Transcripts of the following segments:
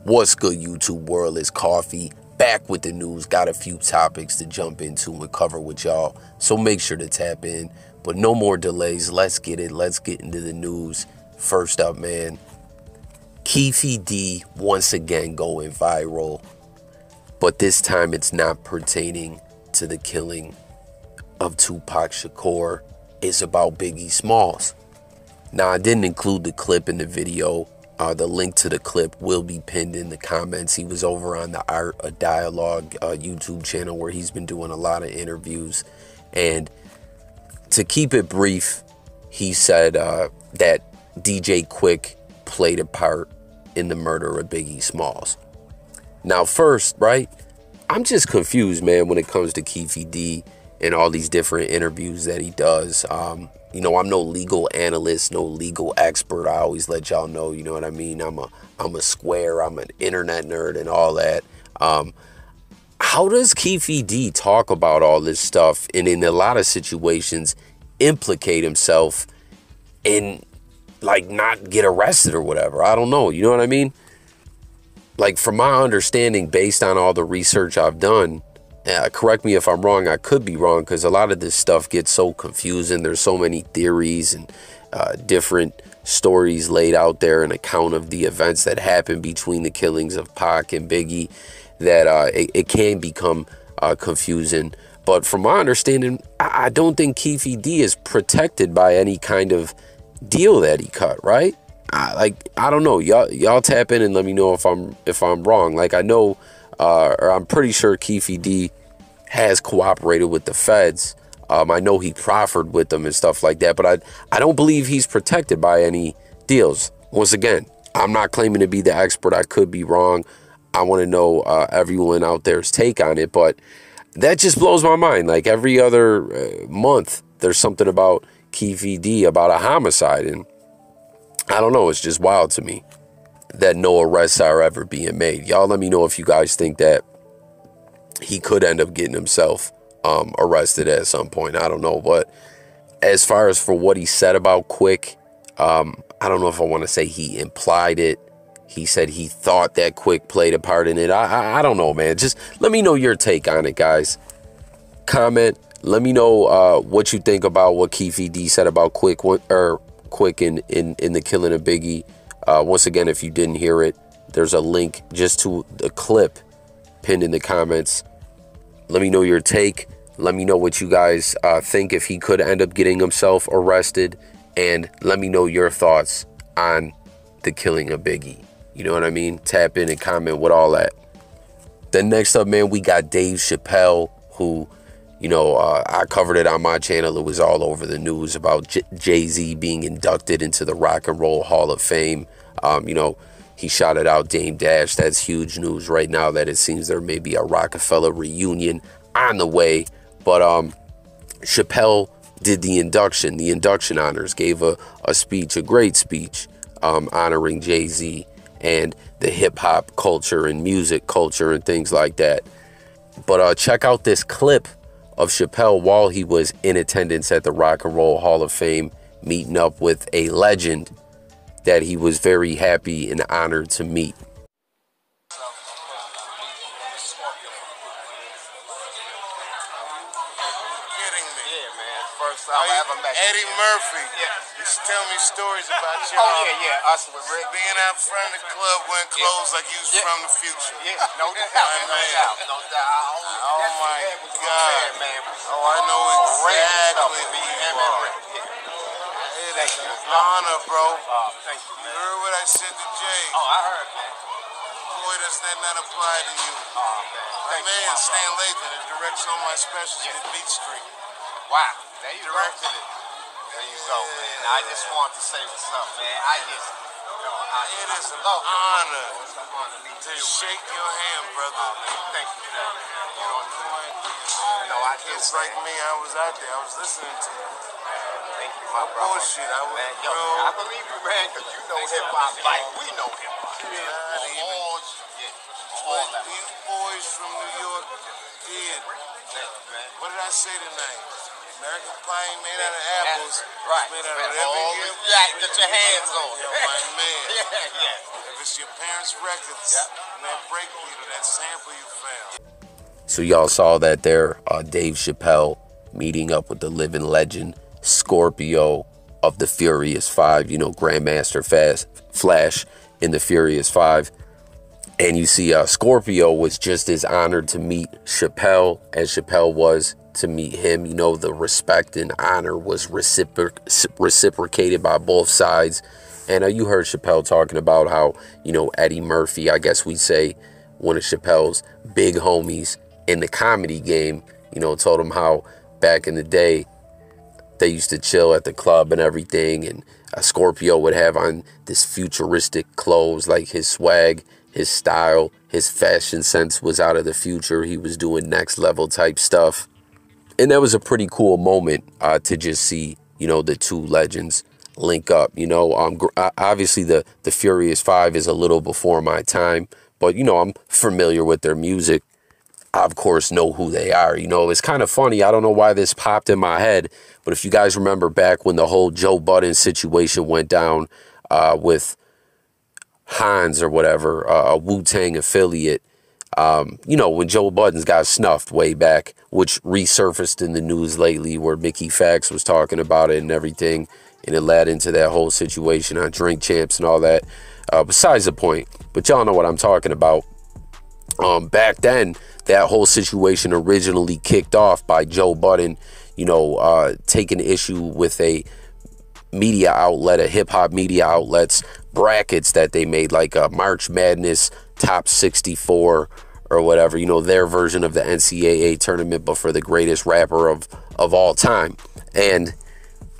What's good, YouTube world? It's Coffee, back with the news. Got a few topics to jump into and cover with y'all, so make sure to tap in. But no more delays. Let's get it. Let's get into the news. First up, man, Keefe D once again going viral, but this time it's not pertaining to the killing of Tupac Shakur. It's about Biggie Smalls. Now, I didn't include the clip in the video. The link to the clip will be pinned in the comments. He was over on the Art of Dialogue YouTube channel where he's been doing a lot of interviews. And to keep it brief, he said that DJ Quik played a part in the murder of Biggie Smalls. Now, first, right, I'm just confused, man, when it comes to Keefe D and all these different interviews that he does. You know, I'm no legal analyst, no legal expert. I always let y'all know, you know what I mean? I'm a square, I'm an internet nerd and all that. How does Keefe D talk about all this stuff and in a lot of situations implicate himself and like not get arrested or whatever? I don't know, you know what I mean? Like, from my understanding, based on all the research I've done, correct me if I'm wrong, I could be wrong, because a lot of this stuff gets so confusing. There's so many theories and different stories laid out there, an account of the events that happened between the killings of Pac and Biggie, that it can become confusing. But from my understanding, I don't think Keefe D is protected by any kind of deal that he cut, right? I don't know. Y'all tap in and let me know if I'm wrong. Like, I know, or I'm pretty sure Keefe D has cooperated with the feds. I know he proffered with them and stuff like that, but I don't believe he's protected by any deals. Once again, I'm not claiming to be the expert. I could be wrong. I want to know everyone out there's take on it, but that just blows my mind. Like, every other month, there's something about Keefe D, about a homicide, and I don't know. It's just wild to me that no arrests are ever being made. Y'all let me know if you guys think that he could end up getting himself arrested at some point. I don't know. But as far as for what he said about Quik, I don't know if I want to say he implied it. He said he thought that Quik played a part in it. I don't know, man. Just let me know your take on it, guys. Comment. Let me know what you think about what Keefe D said about Quik, or Quik in the killing of Biggie. Once again, if you didn't hear it, there's a link just to the clip pinned in the comments. Let me know your take. Let me know what you guys think, if he could end up getting himself arrested. And let me know your thoughts on the killing of Biggie. You know what I mean? Tap in and comment with all that. Then next up, man, we got Dave Chapelle, who, you know, I covered it on my channel. It was all over the news about Jay-Z being inducted into the Rock and Roll Hall of Fame. You know, he shouted out Dame Dash. That's huge news right now, that it seems there may be a Rockefeller reunion on the way. But Chapelle did the induction honors, gave a speech, a great speech, honoring Jay-Z and the hip-hop culture and music culture and things like that. But check out this clip of Chapelle while he was in attendance at the Rock and Roll Hall of Fame, meeting up with a legend that he was very happy and honored to meet. Eddie Murphy. Yeah. Used to tell me stories about y'all. Oh, yeah. Us with Rick. Being out front of the club wearing clothes like you was from the future. Yeah, no doubt. No doubt. Oh, my God. Man. Oh, I know exactly who you are. It is an honor, bro. Thank you, You heard what I said to Jay. Oh, I heard, man. Boy, does that not apply to you. Man. My man, Stan Lathan, that directs all my specials at Beat Street. Wow. There you Directed it. There you go, man. I just want to say what's up, man. It is an honor to shake your hand, brother. Thank you for that, man. You know, It's like me, I was out there, I was listening to you. Thank you, My my brother. bullshit, I was, Man, yo, bro. I believe you, man, because you know hip-hop like we know hip-hop. What these boys from New York did. Man. What did I say tonight? American pie ain't made out of apples. Right. It's made out of whatever you give. Yeah, get your hands on it. Yeah, my man. Yeah. If it's your parents' records, and that break beat or that sample you found. So y'all saw that there, Dave Chapelle meeting up with the living legend, Scorpio of the Furious Five, you know, Grandmaster Flash in the Furious Five. And you see Scorpio was just as honored to meet Chapelle as Chapelle was to meet him. You know, the respect and honor was reciprocated by both sides. And you heard Chapelle talking about how, you know, Eddie Murphy, I guess we'd say one of Chappelle's big homies in the comedy game, you know, told him how back in the day they used to chill at the club and everything. And Scorpio would have on this futuristic clothes, like his swag, his style, his fashion sense was out of the future. He was doing next level type stuff. And that was a pretty cool moment to just see, you know, the two legends link up. You know, obviously the Furious Five is a little before my time, but, you know, I'm familiar with their music. I, of course, know who they are. You know, it's kind of funny. I don't know why this popped in my head, but if you guys remember back when the whole Joe Budden situation went down with Hans or whatever, a Wu-Tang affiliate, you know, when Joe Budden got snuffed way back, which resurfaced in the news lately where Mickey Fax was talking about it and everything, and it led into that whole situation on Drink Champs and all that. Besides the point, but y'all know what I'm talking about. Back then, that whole situation originally kicked off by Joe Budden, you know, taking issue with a media outlet, a hip-hop media outlet's brackets that they made, like a March Madness Top 64 or whatever, you know, their version of the NCAA tournament, but for the greatest rapper of all time. And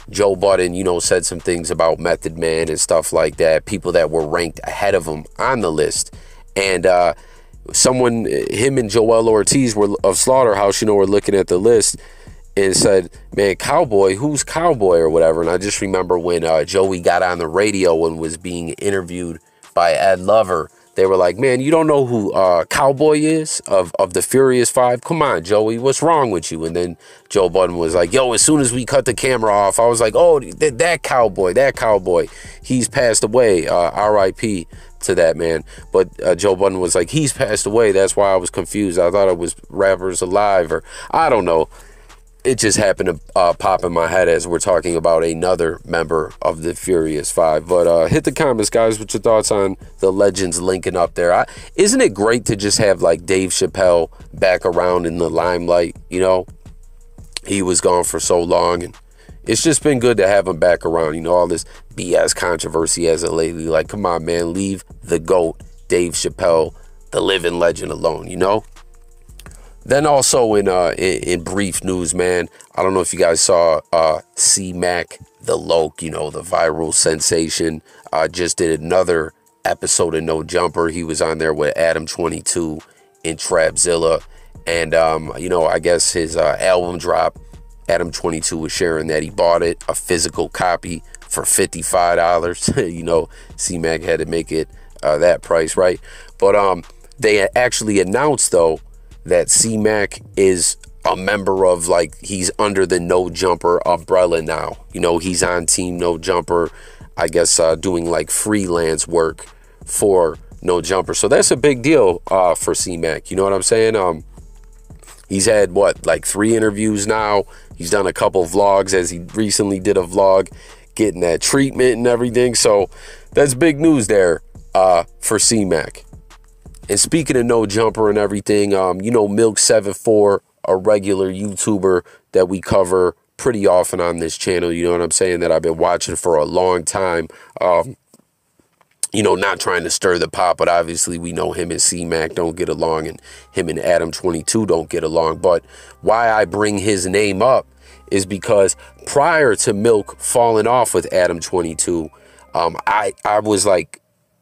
Joe Budden, you know, said some things about Method Man and stuff like that, people that were ranked ahead of him on the list. And him and Joel Ortiz were of Slaughterhouse, you know, were looking at the list and said, man, Cowboy, who's Cowboy or whatever. And I just remember when Joey got on the radio and was being interviewed by Ed Lover, they were like, man, you don't know who Cowboy is of the Furious Five? Come on, Joey, what's wrong with you? And then Joe Budden was like, yo, as soon as we cut the camera off, I was like, oh, that Cowboy, he's passed away, R.I.P. to that man. But Joe Budden was like, he's passed away, that's why I was confused. I thought it was rappers alive, or I don't know. It just happened to pop in my head as we're talking about another member of the Furious Five. But hit the comments, guys, with your thoughts on the legends linking up there. Isn't it great to just have, like, Dave Chapelle back around in the limelight? You know, he was gone for so long, and it's just been good to have him back around. You know, all this BS controversy as of lately. Like, come on, man, leave the GOAT, Dave Chapelle, the living legend, alone, you know? Then also in brief news, man, I don't know if you guys saw Cmac, the Loke, you know, the viral sensation, just did another episode of No Jumper. He was on there with Adam22 and Trapzilla. And, you know, I guess his album drop, Adam22 was sharing that he bought it, a physical copy, for $55. You know, Cmac had to make it that price, right? But they actually announced, though, that Cmac is a member of, like, he's under the No Jumper umbrella now. You know, he's on Team No Jumper, I guess, doing like freelance work for No Jumper. So that's a big deal for Cmac. You know what I'm saying? He's had, what, like 3 interviews now. He's done a couple vlogs, as he recently did a vlog getting that treatment and everything. So that's big news there for Cmac. And speaking of No Jumper and everything, you know, MILK74, a regular YouTuber that we cover pretty often on this channel, you know what I'm saying, that I've been watching for a long time. You know, not trying to stir the pot, but obviously we know him and Cmac don't get along, and him and Adam22 don't get along. But why I bring his name up is because prior to Milk falling off with Adam22, I was like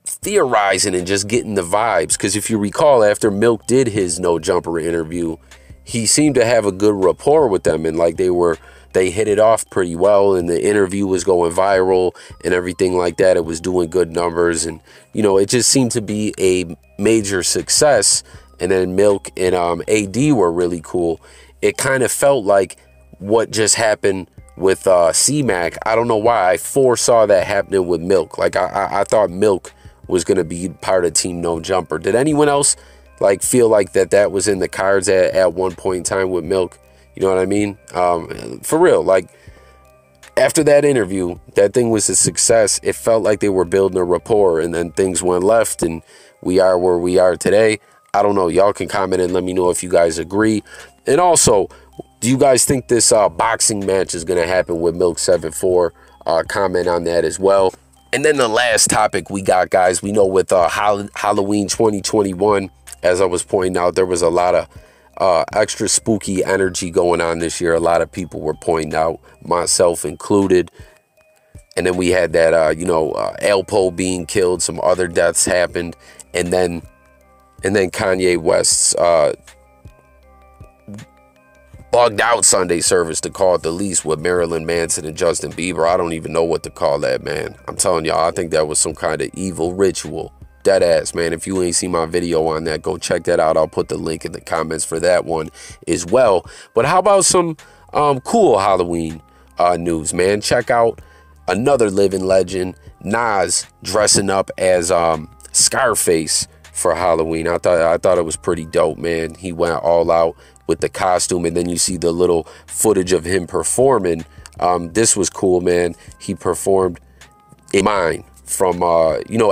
theorizing and just getting the vibes, because if you recall, after Milk did his No Jumper interview, he seemed to have a good rapport with them, and like they hit it off pretty well, and the interview was going viral and everything like that. It was doing good numbers, and you know, it just seemed to be a major success. And then Milk and AD were really cool. It kind of felt like what just happened with Cmac. I don't know why I foresaw that happening with Milk. Like I thought Milk was gonna be part of Team No Jumper. Did anyone else like feel like that was in the cards at one point in time with Milk? You know what I mean? For real, like after that interview, that thing was a success. It felt like they were building a rapport, and then things went left, and we are where we are today. I don't know. Y'all can comment and let me know if you guys agree. And also, do you guys think this boxing match is going to happen with MILK74? Comment on that as well. And then the last topic we got, guys, we know with Halloween 2021, as I was pointing out, there was a lot of extra spooky energy going on this year. A lot of people were pointing out, myself included. And then we had that, Alpo being killed. Some other deaths happened. And then Kanye West's bugged out Sunday service, to call it the least, with Marilyn Manson and Justin Bieber. I don't even know what to call that, man. I'm telling y'all, I think that was some kind of evil ritual. Dead ass, man. If you ain't seen my video on that, go check that out. I'll put the link in the comments for that one as well. But how about some cool Halloween news, man? Check out another living legend, Nas, dressing up as Scarface for Halloween. I thought it was pretty dope, man. He went all out with the costume, and then you see the little footage of him performing. This was cool, man. He performed in Mine from,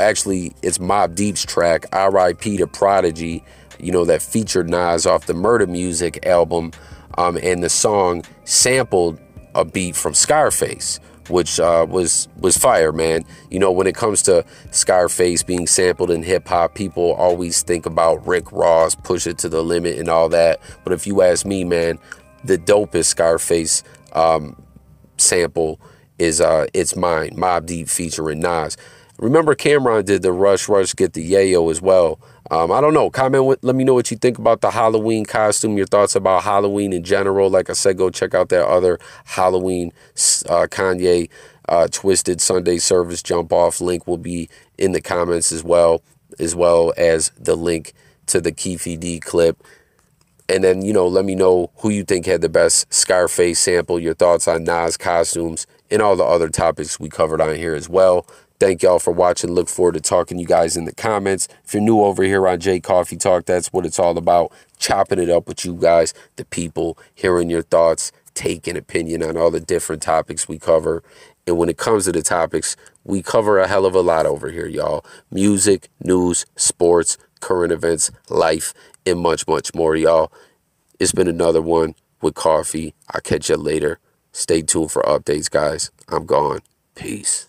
actually it's Mobb Deep's track, R.I.P. to Prodigy, that featured Nas off the Murder Music album. And the song sampled a beat from Scarface, which was fire, man. When it comes to Scarface being sampled in hip hop, people always think about Rick Ross, Push It to the Limit and all that. But if you ask me, man, the dopest Scarface sample is It's Mine, Mobb Deep featuring Nas. Remember Cameron did the Rush Get the Yayo as well. I don't know. Let me know what you think about the Halloween costume, your thoughts about Halloween in general. Like I said, go check out that other Halloween Kanye Twisted Sunday service jump off. Link will be in the comments as well as the link to the Keefy D clip. And then, let me know who you think had the best Scarface sample, your thoughts on Nas costumes, and all the other topics we covered on here as well. Thank y'all for watching. Look forward to talking to you guys in the comments. If you're new over here on J Coffee Talk, that's what it's all about. Chopping it up with you guys, the people, hearing your thoughts, taking opinion on all the different topics we cover. And when it comes to the topics, we cover a hell of a lot over here, y'all. Music, news, sports, current events, life, and much, much more, y'all. It's been another one with Coffee. I'll catch you later. Stay tuned for updates, guys. I'm gone. Peace.